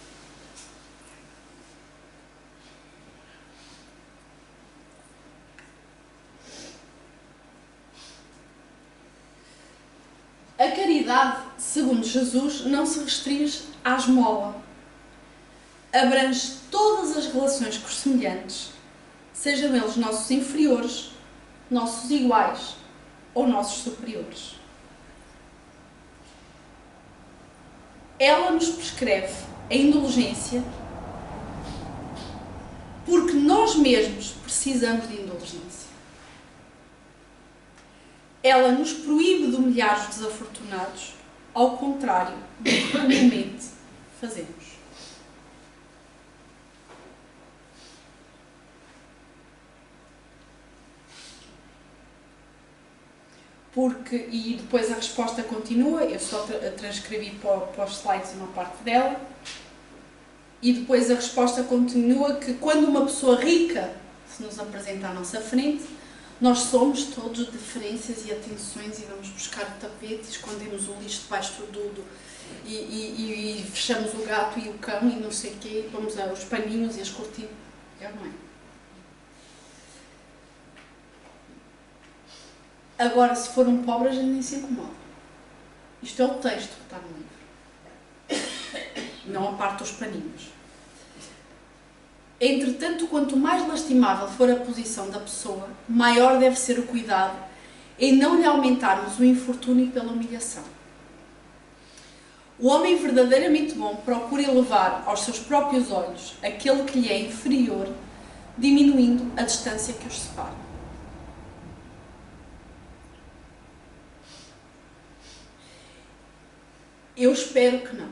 Speaker 1: A caridade, segundo Jesus, não se restringe à esmola. Abrange todas as relações com os semelhantes, sejam eles nossos inferiores, nossos iguais ou nossos superiores. Ela nos prescreve a indulgência porque nós mesmos precisamos de indulgência. Ela nos proíbe de humilhar os desafortunados, ao contrário do que comumente fazemos. Porque, e depois a resposta continua, eu só transcrevi para os slides uma parte dela, e depois a resposta continua que quando uma pessoa rica se nos apresenta à nossa frente, nós somos todos deferências e atenções e vamos buscar o tapete, escondemos o lixo debaixo do tudo e fechamos o gato e o cão e não sei o quê, vamos aos paninhos e as cortinas. Não é? Agora, se for um pobre, a gente nem se incomoda. Isto é o texto que está no livro. Não a parte dos paninhos. Entretanto, quanto mais lastimável for a posição da pessoa, maior deve ser o cuidado em não lhe aumentarmos o infortúnio pela humilhação. O homem verdadeiramente bom procura elevar aos seus próprios olhos aquele que lhe é inferior, diminuindo a distância que os separa. Eu espero que não.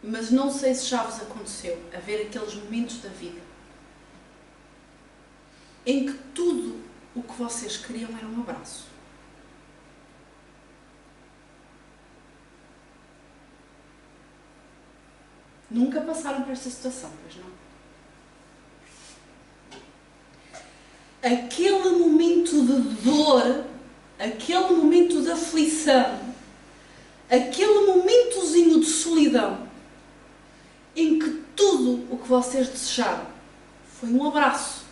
Speaker 1: Mas não sei se já vos aconteceu haver aqueles momentos da vida em que tudo o que vocês queriam era um abraço. Nunca passaram por esta situação, pois não? Aquele momento de dor, aquele momento de aflição, aquele momentozinho de solidão, em que tudo o que vocês desejaram foi um abraço,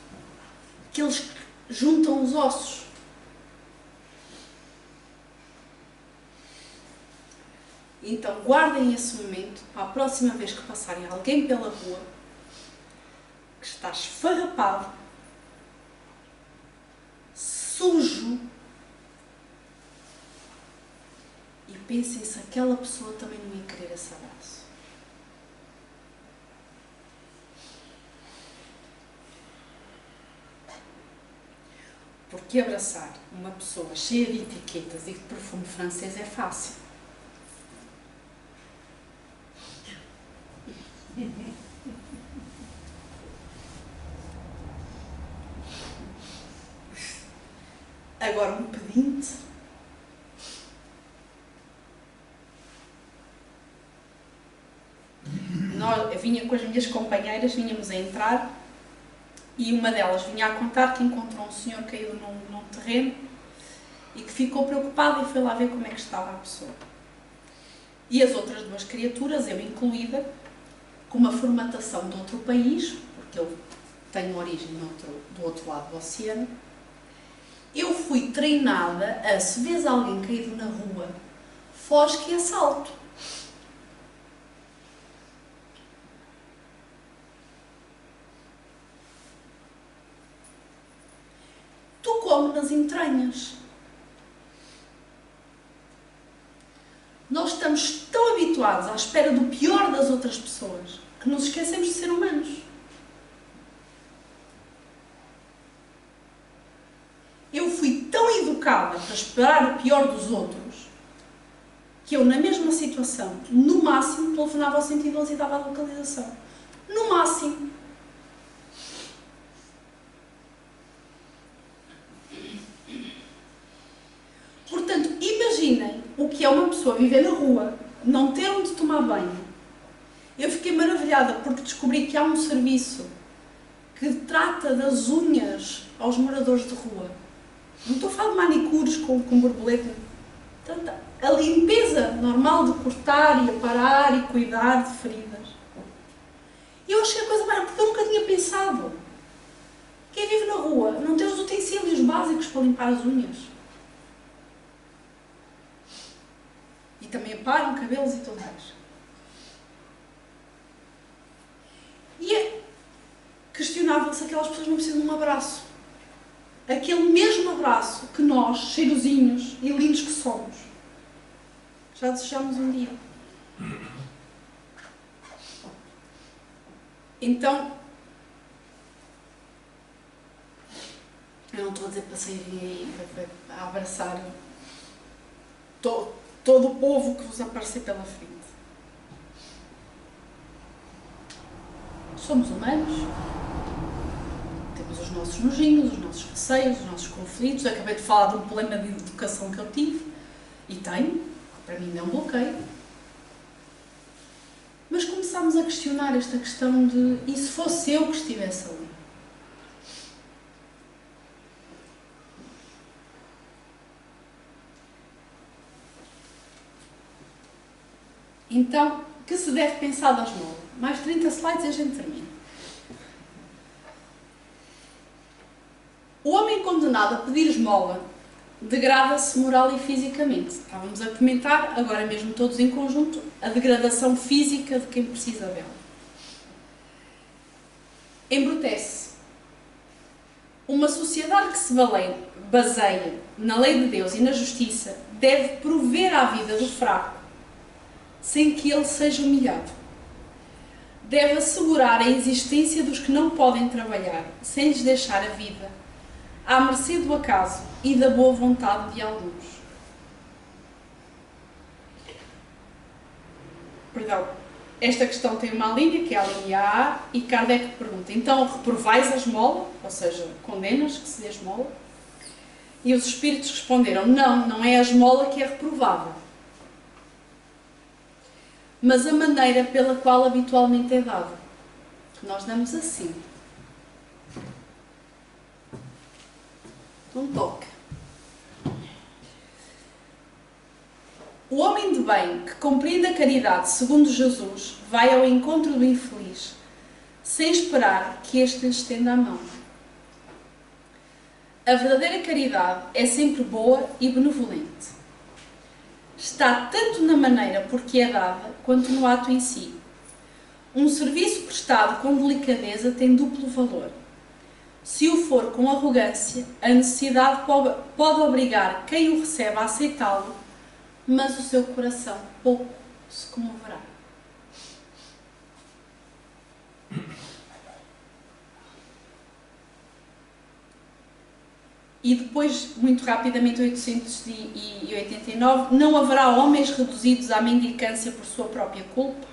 Speaker 1: aqueles que juntam os ossos. Então guardem esse momento para a próxima vez que passarem alguém pela rua que está esfarrapado, sujo, e pensem se aquela pessoa também não ia querer esse abraço. Porque abraçar uma pessoa cheia de etiquetas e de perfume francês é fácil. Agora um pedinte. Eu vinha com as minhas companheiras, vinhamos a entrar e uma delas vinha a contar que encontrou um senhor caído num terreno e que ficou preocupada e foi lá ver como é que estava a pessoa. E as outras duas criaturas, eu incluída, com uma formatação de outro país, porque eu tenho origem do outro lado do oceano, eu fui treinada a, se vês alguém caído na rua, foge que é assalto. Tu come nas entranhas. Nós estamos tão habituados à espera do pior das outras pessoas que nos esquecemos de ser humanos. Eu fui tão educada para esperar o pior dos outros que eu, na mesma situação, no máximo, telefonava ao 112 e dava a localização. No máximo. Portanto, imaginem o que é uma pessoa viver na rua, não ter onde tomar banho. Eu fiquei maravilhada porque descobri que há um serviço que trata das unhas aos moradores de rua. Não estou a falar de manicures com borboleta. Portanto, a limpeza normal de cortar e aparar e cuidar de feridas. E eu achei a coisa mais, porque eu nunca tinha pensado. Quem vive na rua não tem os utensílios básicos para limpar as unhas. E também aparam cabelos e tudo mais. E questionava-se aquelas pessoas não precisam de um abraço. Aquele mesmo abraço que nós, cheirosinhos e lindos que somos, já desejamos um dia. Então, eu não estou a dizer para saírem aí a abraçar todo o povo que vos aparecer pela frente. Somos humanos. Temos os nossos nojinhos, os nossos receios, os nossos conflitos. Eu acabei de falar de um problema de educação que eu tive e tenho, que para mim é um bloqueio. Mas começámos a questionar esta questão de e se fosse eu que estivesse ali? Então, que se deve pensar das 9? Mais 30 slides e a gente termina. O homem condenado a pedir esmola degrada-se moral e fisicamente. Estávamos a comentar, agora mesmo todos em conjunto, a degradação física de quem precisa dela. Embrutece. Uma sociedade que se baseia na lei de Deus e na justiça deve prover à vida do fraco, sem que ele seja humilhado. Deve assegurar a existência dos que não podem trabalhar, sem lhes deixar a vida, à mercê do acaso e da boa vontade de alguns. Perdão, esta questão tem uma linha, que é a linha A, e Kardec pergunta: então reprovais a esmola? Ou seja, condenas que se dê esmola? E os espíritos responderam: não, não é a esmola que é reprovável, mas a maneira pela qual habitualmente é dada. Nós damos assim. Um toque. O homem de bem que compreende a caridade segundo Jesus vai ao encontro do infeliz, sem esperar que este lhe estenda a mão. A verdadeira caridade é sempre boa e benevolente. Está tanto na maneira por que é dada, quanto no ato em si. Um serviço prestado com delicadeza tem duplo valor. Se o for com arrogância, a necessidade pode obrigar quem o recebe a aceitá-lo, mas o seu coração pouco se comoverá. E depois, muito rapidamente, 889, não haverá homens reduzidos à mendicância por sua própria culpa?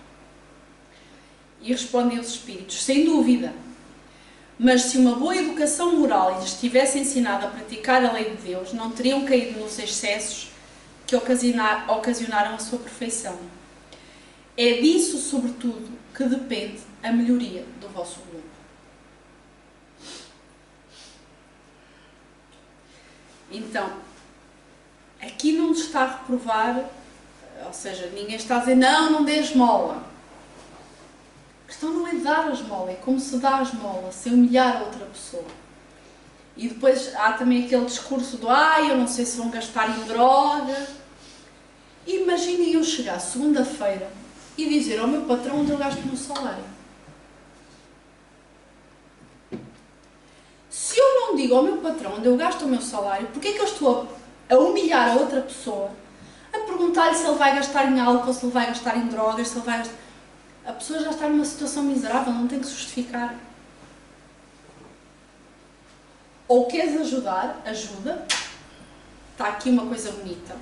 Speaker 1: E respondem os espíritos: sem dúvida. Mas se uma boa educação moral lhes tivesse ensinado a praticar a lei de Deus, não teriam caído nos excessos que ocasionaram a sua perfeição. É disso, sobretudo, que depende a melhoria do vosso globo. Então, aqui não nos está a reprovar, ou seja, ninguém está a dizer não, não dê esmola. A questão não é dar a esmola, é como se dá a esmola, sem humilhar a outra pessoa. E depois há também aquele discurso do eu não sei se vão gastar em droga. Imaginem eu chegar segunda-feira e dizer ao meu patrão onde eu gasto o meu salário. Se eu não digo ao meu patrão onde eu gasto o meu salário, porque é que eu estou a humilhar a outra pessoa, a perguntar-lhe se ele vai gastar em álcool, se ele vai gastar em drogas, se ele vai gastar... A pessoa já está numa situação miserável, não tem que se justificar. Ou queres ajudar, ajuda. Está aqui uma coisa bonita.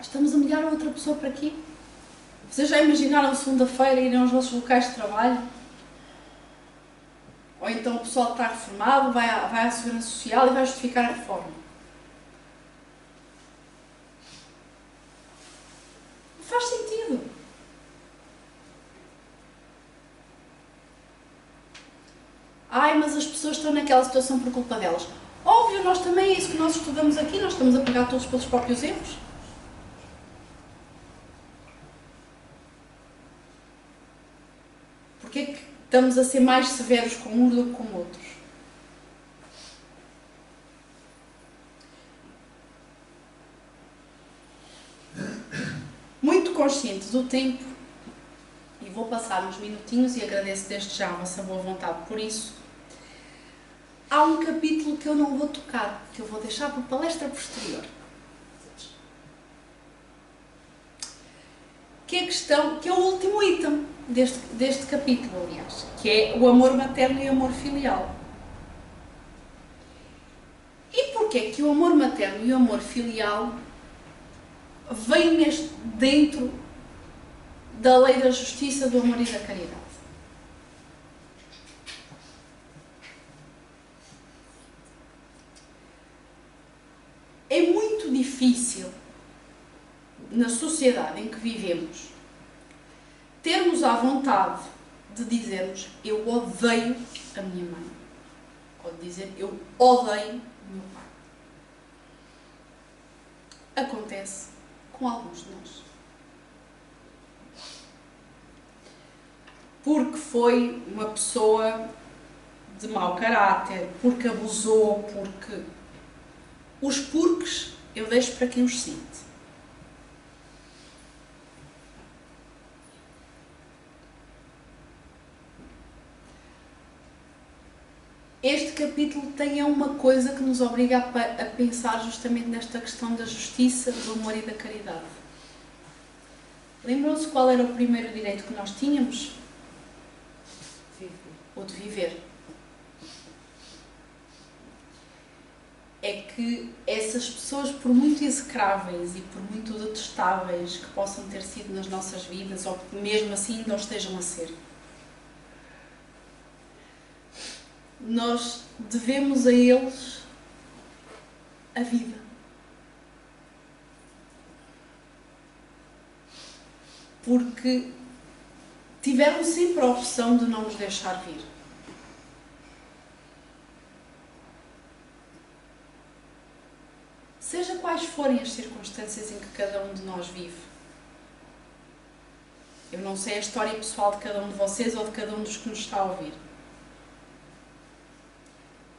Speaker 1: Estamos a humilhar a outra pessoa para quê? Vocês já imaginaram segunda-feira irem aos vossos locais de trabalho? Ou então o pessoal está reformado, vai à Segurança Social e vai justificar a reforma. Não faz sentido. Mas as pessoas estão naquela situação por culpa delas. Óbvio, nós também, é isso que nós estudamos aqui, nós estamos a pagar todos pelos próprios erros. Porquê é que estamos a ser mais severos com uns do que com outros? Muito consciente do tempo, e vou passar uns minutinhos e agradeço desde já a vossa boa vontade por isso, há um capítulo que eu não vou tocar, que eu vou deixar para palestra posterior. Que é a questão, que é o último item deste capítulo, aliás, que é o amor materno e o amor filial. E porquê é que o amor materno e o amor filial vêm dentro da lei da justiça, do amor e da caridade? É muito difícil, na sociedade em que vivemos, termos a vontade de dizermos eu odeio a minha mãe, ou de dizer eu odeio o meu pai. Acontece com alguns de nós. Porque foi uma pessoa de mau caráter, porque abusou, porque... Os porques eu deixo para quem os sente. Este capítulo tem uma coisa que nos obriga a pensar justamente nesta questão da justiça, do amor e da caridade. Lembram-se qual era o primeiro direito que nós tínhamos? O de viver. é que essas pessoas, por muito execráveis e por muito detestáveis que possam ter sido nas nossas vidas, ou que mesmo assim não estejam a ser, nós devemos a eles a vida. Porque tiveram sempre a opção de não nos deixar vir. Seja quais forem as circunstâncias em que cada um de nós vive. Eu não sei a história pessoal de cada um de vocês ou de cada um dos que nos está a ouvir.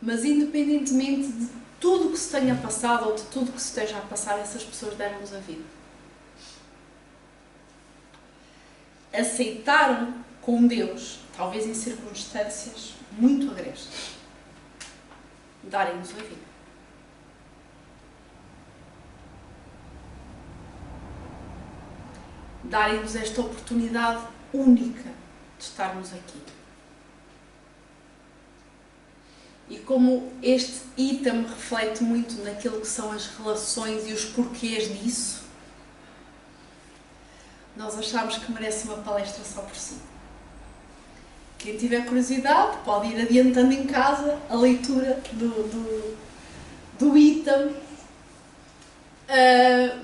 Speaker 1: Mas independentemente de tudo o que se tenha passado ou de tudo o que se esteja a passar, essas pessoas deram-nos a vida. Aceitaram com Deus, talvez em circunstâncias muito agrestes, darem-nos a vida. Darem-nos esta oportunidade única de estarmos aqui. E como este item reflete muito naquilo que são as relações e os porquês disso, nós achamos que merece uma palestra só por si. Quem tiver curiosidade pode ir adiantando em casa a leitura do item,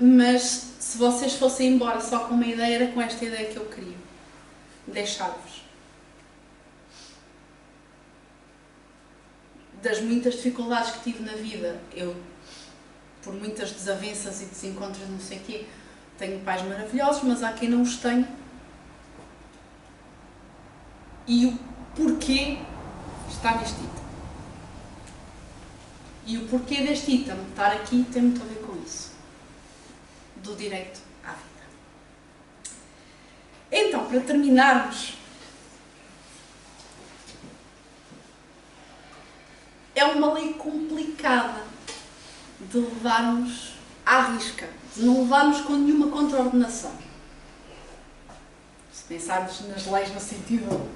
Speaker 1: mas se vocês fossem embora só com uma ideia, era com esta ideia que eu queria deixar-vos. Das muitas dificuldades que tive na vida, eu, por muitas desavenças e desencontros, não sei o quê, tenho pais maravilhosos, mas há quem não os tenha. E o porquê está neste item. E o porquê deste item estar aqui tem muito a ver com isso. Do direito à vida. Então, para terminarmos, é uma lei complicada de levarmos à risca, de não levarmos com nenhuma contraordenação. Se pensarmos nas leis no sentido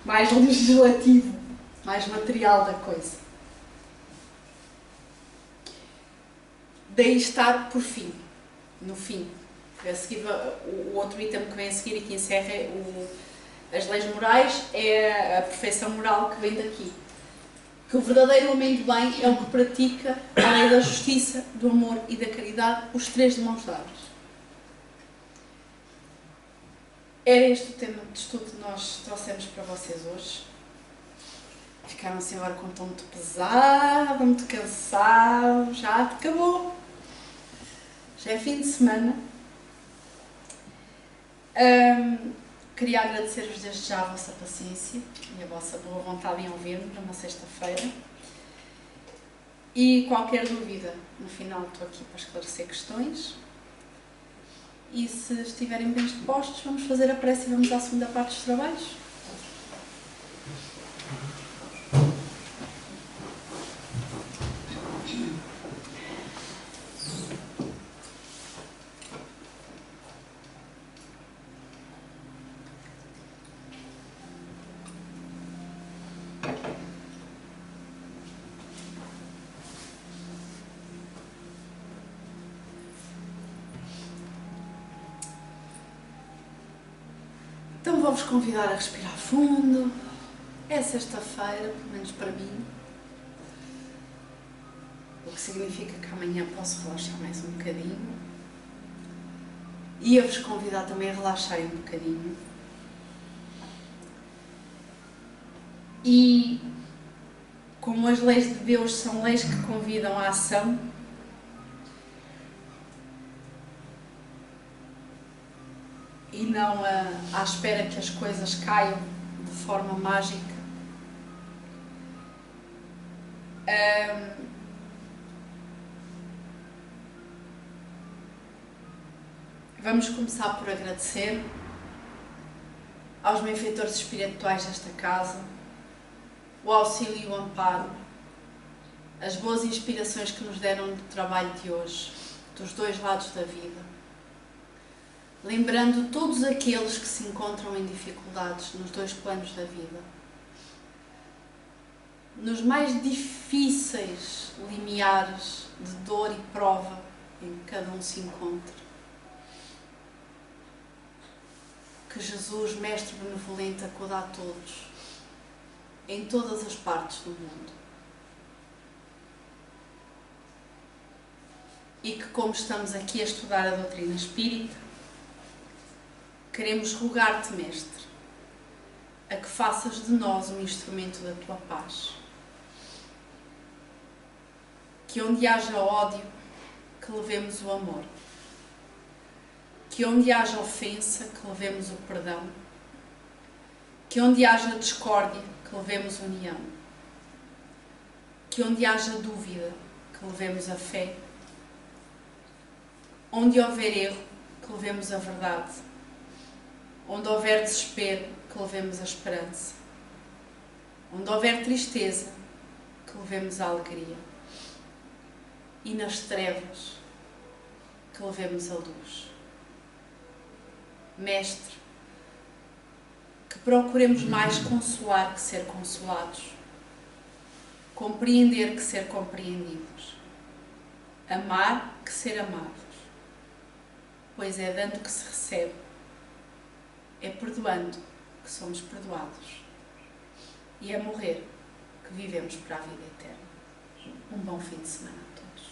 Speaker 1: mais legislativo, mais material da coisa. Daí estar por fim, no fim. A seguir, o outro item que vem a seguir e que encerra as leis morais é a perfeição moral que vem daqui. Que o verdadeiro homem de bem é o que pratica a lei da justiça, do amor e da caridade, os três de mãos dadas. Era este o tema de estudo que nós trouxemos para vocês hoje. Ficaram-se agora com um tom muito pesado, muito cansado, já acabou. Já é fim de semana. Queria agradecer-vos desde já a vossa paciência e a vossa boa vontade em ouvir-me numa sexta-feira. E qualquer dúvida, no final estou aqui para esclarecer questões. E se estiverem bem dispostos, vamos fazer a prece e vamos à segunda parte dos trabalhos. Então vou-vos convidar a respirar fundo. É sexta-feira, pelo menos para mim. O que significa que amanhã posso relaxar mais um bocadinho. E a vos convidar também a relaxarem um bocadinho. E como as leis de Deus são leis que convidam à ação, e não à espera que as coisas caiam de forma mágica. Vamos começar por agradecer aos benfeitores espirituais desta casa, o auxílio e o amparo, as boas inspirações que nos deram no trabalho de hoje, dos dois lados da vida. Lembrando todos aqueles que se encontram em dificuldades nos dois planos da vida. nos mais difíceis limiares de dor e prova em que cada um se encontra. Que Jesus, Mestre benevolente, acuda a todos, em todas as partes do mundo. E que, como estamos aqui a estudar a doutrina espírita, queremos rogar-te, Mestre, a que faças de nós um instrumento da tua paz. Que onde haja ódio, que levemos o amor. Que onde haja ofensa, que levemos o perdão. Que onde haja discórdia, que levemos união. Que onde haja dúvida, que levemos a fé. Onde houver erro, que levemos a verdade. Onde houver desespero, que levemos a esperança. Onde houver tristeza, que levemos a alegria. E nas trevas, que levemos a luz. Mestre, que procuremos mais consolar que ser consolados, compreender que ser compreendidos, amar que ser amados, pois é dando que se recebe, é perdoando que somos perdoados e é morrer que vivemos para a vida eterna. Um bom fim de semana a todos.